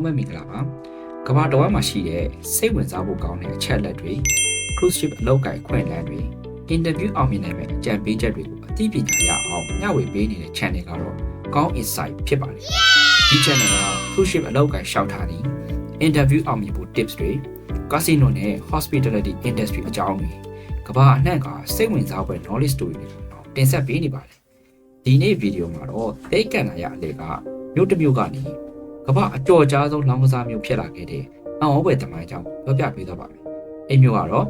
ပဲမင်္ဂလာပါကမ္ဘာတော်မှာရှိတဲ့စိတ်ဝင်စားဖို့ကောင်းတဲ့အချက်လက်တွေ cruise ship အလုပ်ကိုင်ခွင့်လန်းတွေ interview အောင်မြင်နိုင်မယ့်အကြံပေးချက်တွေကိုအသိပညာရအောင်မျှဝေပေးနေတဲ့ channel ကတော့ကောင်း insight ဖြစ်ပါတယ်ဒီ channel က cruise ship အလုပ်ကိုင်ရှောက်ထားပြီး interview အောင်မြင်ဖို့ tips တွေ casino နဲ့ hospitality industry အကြောင်းတွေကမ္ဘာအနှံ့ကစိတ်ဝင်စားဖွယ် knowledge story တွေကိုတင်ဆက်ပေးနေပါတယ်ဒီနေ့ဗီဒီယိုမှာတော့သိက္ခာနာရအလေကမြို့တစ်မြို့ကနေကမ္ဘာအကျော်ကြားဆုံးလောင်းကစားမျိုးဖြစ်လာခဲ့တဲ့အံ့ဩဖွယ်သမိုင်းကြောင်းပြောပြပေးသွားပါမယ်။အဲ့မျိုးကတော့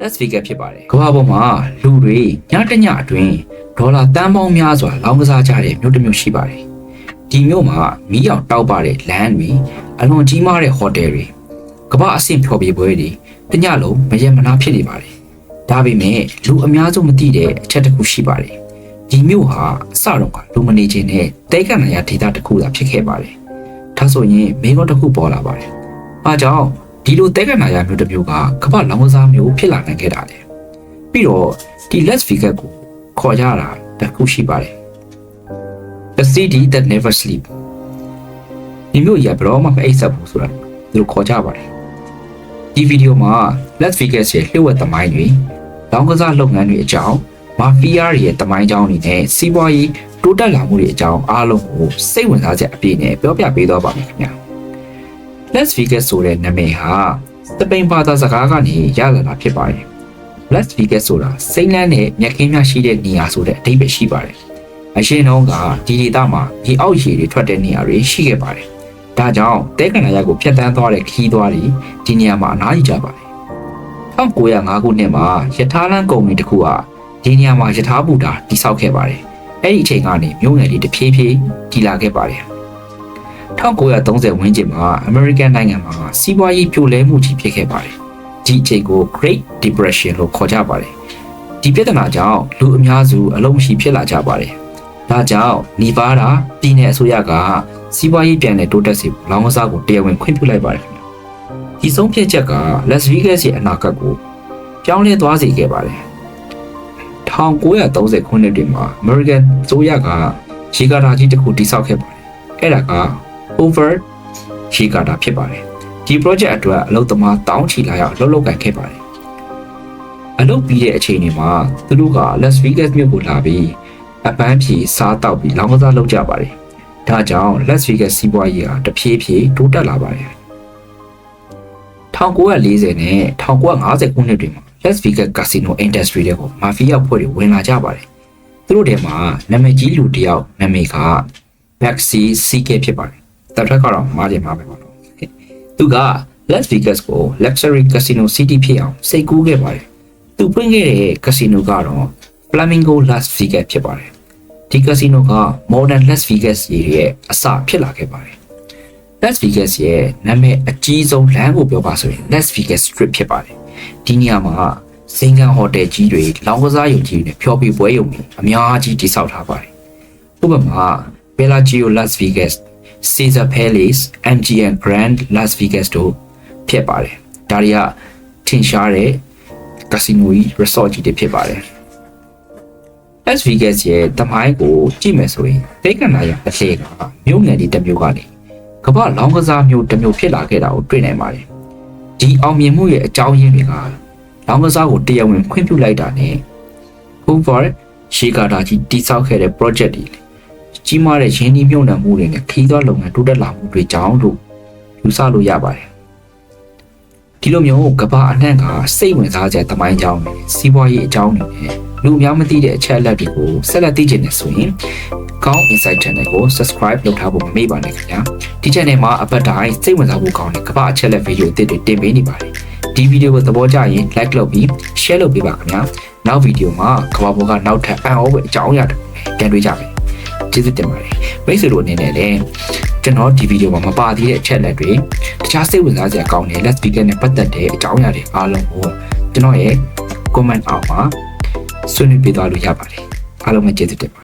Las Vegas ဖြစ်ပါတယ်။ကမ္ဘာပေါ်မှာလူတွေညတညအတွင်းဒေါ်လာတန်းပေါင်းများစွာလောင်းကစားကြတဲ့မြို့တစ်မြို့ရှိပါတယ်။ဒီမြို့မှာမီးရောင်တောက်ပတဲ့လမ်းတွေအလွန်ကြီးမားတဲ့ဟိုတယ်တွေကမ္ဘာအဆင့်ဖျော်ဖြေပွဲတွေတညလုံးမရေမနာဖြစ်နေပါတယ်။ဒါပေမဲ့လူအများစုမသိတဲ့အချက်တစ်ခုရှိပါတယ်။ဒီမြို့ဟာအစတော့ကလူမနေခြင်းနဲ့တိတ်ခတ်နိုင်ရဒေသတစ်ခုသာဖြစ်ခဲ့ပါတယ်။ဒါဆိုရင်မိကုန်းတစ်ခုပေါ်လာပါတယ်။အားကြောင့်ဒီလိုတိတ်ခတ်နိုင်ရမြို့တစ်မျိုးကကမ္ဘာလောင်းကစားမျိုးဖြစ်လာနိုင်ခဲ့တာလေ။ပြီးတော့ဒီ Las Vegas ကိုခေါ်ကြတာတစ်ခုရှိပါတယ်။ The city that never sleep ဒီမြို့ရဘရောမှမအိပ်စက်ဘူးဆိုတာသူတို့ခေါ်ကြပါတယ်။ဒီဗီဒီယိုမှာ Las Vegas ရဲ့လျှို့ဝှက်သမိုင်းတွေလောင်းကစားလုပ်ငန်းတွေအကြောင်းမာဖီးယားရဲ့တမိုင်းကြောင်းတွေနဲ့စီးပွားရေးတိုးတက်လာမှုတွေအကြောင်းအားလုံးကိုစိတ်ဝင်စားချက်အပြည့်နဲ့ပြောပြပေးသွားပါမယ်ခင်ဗျာ Las Vegas ဆိုတဲ့နာမည်ဟာစပိန်ဘာသာစကားကနေရလာတာဖြစ်ပါတယ် Las Vegas ဆိုတာစိမ့်လန်းတဲ့မြက်ခင်းများရှိတဲ့နေရာဆိုတဲ့အဓိပ္ပာယ်ရှိပါတယ်အရှင်တုန်းကဒီဒေသမှာမြေအောက်ရေတွေထွက်တဲ့နေရာတွေရှိခဲ့ပါတယ်ဒါကြောင့်တဲကန္နာရကိုဖျက်ဆီးသွားတဲ့ခီးသွားတွေဒီနေရာမှာအနားယူကြပါတယ်1905ခုနှစ်မှာရထားလမ်းကုမ္ပဏီတစ်ခုဟာဒီနေရာမှာယထာဘူတာတိစောက်ခဲ့ပါတယ်။အဲ့ဒီအချိန်ကနေမြို့ငယ်လေးတဖြည်းဖြည်းတည်လာခဲ့ပါတယ်။1930ဝန်းကျင်မှာ American နိုင်ငံမှာစီးပွားရေးပြိုလဲမှုကြီးဖြစ်ခဲ့ပါတယ်။ဒီအချိန်ကို Great Depression လို့ခေါ်ကြပါတယ်။ဒီပြဿနာကြောင့်လူအများစုအလုံးမရှိဖြစ်လာကြပါတယ်။ဒါကြောင့် Nevada ပြည်နယ်အစိုးရကစီးပွားရေးပြန်လည်တိုးတက်စေဖို့လောင်းကစားကိုတရားဝင်ခွင့်ပြုလိုက်ပါတယ်ခင်ဗျ။ဒီဆုံးဖြတ်ချက်က Las Vegas ရဲ့အနာဂတ်ကိုပြောင်းလဲသွားစေခဲ့ပါတယ်။1930ခုနှစ်တွင်မှာ American အစိုးရကရေကာတာကြီးတစ်ခုတည်ဆောက်ခဲ့ပါတယ်။အဲ့ဒါက Hoover ရေကာတာဖြစ်ပါတယ်။ဒီ project အတွက်အလုပ်သမားတောင်းချီလာရောက်လှုပ်လှုပ်ကန်ခဲ့ပါတယ်။အလုပ်ပြီးတဲ့အချိန်တွေမှာသူတို့က Las Vegas မြို့ကိုလာပြီးအပန်းဖြေစားတောက်ပြီးလောင်းကစားလုပ်ကြပါတယ်။ဒါကြောင့် Las Vegas စီးပွားရေးဟာတဖြည်းဖြည်းတိုးတက်လာပါတယ်။1940နဲ့1950ခုနှစ်တွင်မှာLas Vegas Casino Industry တွေကိုမာဖီးယားဖွဲ့တွေဝင်လာကြပါတယ်။သူတို့ထဲမှာနာမည်ကြီးလူတစ်ယောက်နာမည်က Maxi CK ဖြစ်ပါတယ်။တပတ်ကတော့မားတယ်မှာပဲပေါ့နော်။သူက Las Vegas ကို Luxury Casino City ဖြစ်အောင်စိတ်ကူးခဲ့ပါတယ်။သူဖွင့်ခဲ့တဲ့ casino ကတော့ Flamingo Las Vegas ဖြစ်ပါတယ်။ဒီ casino က Modern Las Vegas ရဲ့အစဖြစ်လာခဲ့ပါတယ်။ Las Vegas ရဲ့နာမည်အကြီးဆုံးလမ်းကိုပြောပါဆိုရင် Las Vegas Strip ဖြစ်ပါတယ်။ဒီနေရာမှာစင်ကန်ဟိုတယ်ကြီးတွေလောင်းကစားရုံကြီးတွေဖျော်ဖြေပွဲရုံတွေအများကြီးတည်ဆောက်ထားပါတယ်။ဥပမာ Bellagio Las Vegas, Caesar Palace, MGM Grand Las Vegas တို့ဖြစ်ပါတယ်။ဒါတွေကထင်ရှားတဲ့ casino ကြီး resort ကြီးတွေဖြစ်ပါတယ်။ Las Vegas ရဲ့တမိုင်းကိုကြည့်မယ်ဆိုရင်တိတ်ကနာရအလှည့်ကမြို့ငယ်လေးတစ်မြို့ကနေကမ္ဘာလောင်းကစားမျိုးတစ်မျိုးဖြစ်လာခဲ့တာကိုတွေ့နိုင်ပါတယ်။ဒီအောင်မြင်မှုရဲ့အကြောင်းရင်းတွေကလောင်းကစားကိုတရားဝင်ခွင့်ပြုလိုက်တာနဲ့ Hoover ရေကာတာကြီးတည်ဆောက်ခဲ့တဲ့ project တွေကြီးမားတဲ့ရင်းနှီးမြှုပ်နှံမှုတွေနဲ့ခီးသွွားလုပ်ငန်းတိုးတက်လာမှုတွေကြောင့်လို့ယူဆလို့ရပါတယ်။ဒီလိုမျိုးကမ္ဘာအနှံ့ကစိတ်ဝင်စားတဲ့သမိုင်းကြောင်းတွေစီးပွားရေးအကြောင်းတွေနဲ့လူအများမသိတဲ့အချက်အလက်တွေကိုဆက်လက်သိချင်နေဆိုရင်ကောင်း Insight Channel ကို Subscribe လုပ်ထားဖို့မမေ့ပါနဲ့ခင်ဗျာ။ဒီ channel မှာအပတ်တိုင်းစိတ်ဝင်စားဖို့ကောင်းတဲ့ကမ္ဘာအချက်အလက်ဗီဒီယိုအသစ်တွေတင်ပေးနေပါတယ်။ဒီဗီဒီယိုကိုသဘောကျရင် like လုပ်ပြီး share လုပ်ပေးပါခင်ဗျာ။နောက်ဗီဒီယိုမှာကမ္ဘာပေါ်ကနောက်ထပ်အံ့ဩဖွယ်အကြောင်းအရာတွေပြန်တွေ့ကြမယ်။ကျေးဇူးတင်ပါတယ်။မိတ်ဆွေတို့အနေနဲ့လည်းကျွန်တော်ဒီဗီဒီယိုမှာမပါသေးတဲ့အချက်အလက်တွေတခြားစိတ်ဝင်စားစရာကောင်းတဲ့ Las Vegas နဲ့ပတ်သက်တဲ့အကြောင်းအရာတွေအားလုံးကိုကျွန်တော်ရဲ့ comment အောက်မှာဆွေးနွေးပေးသွားလို့ရပါတယ်။အားလုံးပဲကျေးဇူးတင်ပါ